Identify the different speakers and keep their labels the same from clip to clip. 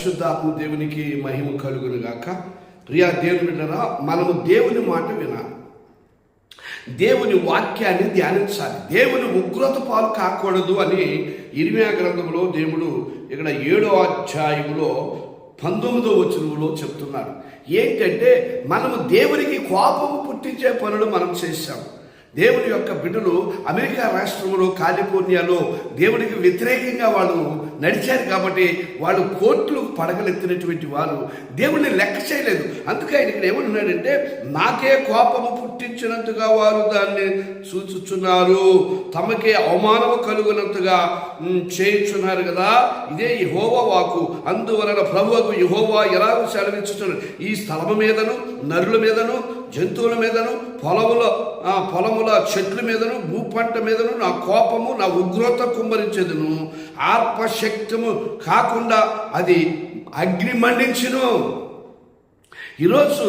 Speaker 1: పరిశుద్ధాత్మ దేవునికి మహిమ కలుగును గాక. ప్రియా దేవుని బిడ్డరా, మనము దేవుని మాట వినాలి, దేవుని వాక్యాన్ని ధ్యానించాలి, దేవుని ఉగ్రత పాలు కాకూడదు అని ఇర్మియా గ్రంథంలో దేవుడు ఇక్కడ 7వ అధ్యాయంలో 19వ వచనంలో చెప్తున్నాడు. ఏంటంటే మనము దేవునికి కోపము పుట్టించే పనులు మనం చేశాము. దేవుని యొక్క బిడ్డలు అమెరికా రాష్ట్రంలో కాలిఫోర్నియాలో దేవునికి వ్యతిరేకంగా వాళ్ళు నడిచారు కాబట్టి వాళ్ళు కోర్టులు పడగలెత్తినటువంటి వారు దేవుడిని లెక్క చేయలేదు. అందుకే ఆయన ఇక్కడ ఏమంటున్నాడంటే, నాకే కోపము పుట్టించినంతగా వారు దాన్ని సూచిస్తున్నారు, తమకే అవమానము కలుగునంతగా చేయించున్నారు కదా. ఇదే యెహోవా వాక్కు. అందువలన ప్రభువుకు యెహోవా ఎలాగో సెలవిచ్చుచున్నాడు, ఈ స్థలము మీదను నరుల మీదను జంతువుల మీదను పొలముల చెట్ల మీదను భూపంట మీదను నా కోపము నా ఉగ్రత కుమ్మరించేదును, ఆర్పశక్తము కాకుండా అది అగ్ని మండించును. ఈరోజు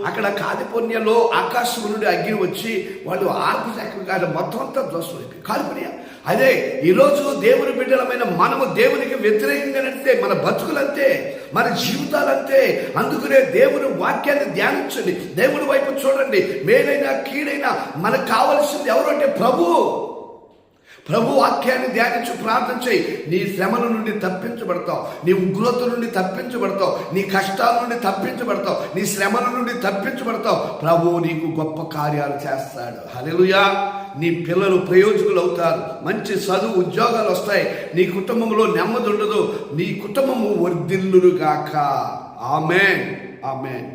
Speaker 1: అక్కడ కాలిఫోర్నియాలో ఆకాశం నుండి అగ్ని వచ్చి వాళ్ళు ఆర్పశక్తి కాదు మొత్తం అంతా ధ్వంసం అయిపోయి కాలిఫోర్నియా. అదే ఈరోజు దేవుని బిడ్డలమైన మనము దేవునికి వ్యతిరేకంగా నడితే మన బతుకులంతే, మన జీవితాలంతే. అందుకనే దేవుని వాక్యాన్ని ధ్యానించండి, దేవుని వైపు చూడండి. మేలైనా కీడైనా మనకు కావలసింది ఎవరంటే ప్రభు వాక్యాన్ని ధ్యానించి ప్రార్థన చేయి. నీ శ్రమల నుండి తప్పించబడతావు, నీ ఉగ్రత నుండి తప్పించబడతావు, నీ కష్టాల నుండి తప్పించబడతావు, నీ శ్రమల నుండి తప్పించబడతావు. ప్రభువు నీకు గొప్ప కార్యాలు చేస్తాడు. హల్లెలూయా. నీ పిల్లలు ప్రయోజకులు అవుతారు, మంచి చదువు ఉద్యోగాలు వస్తాయి, నీ కుటుంబంలో నెమ్మది ఉండదు, నీ కుటుంబము వర్ధిల్లుగాక. ఆమేన్, ఆమేన్.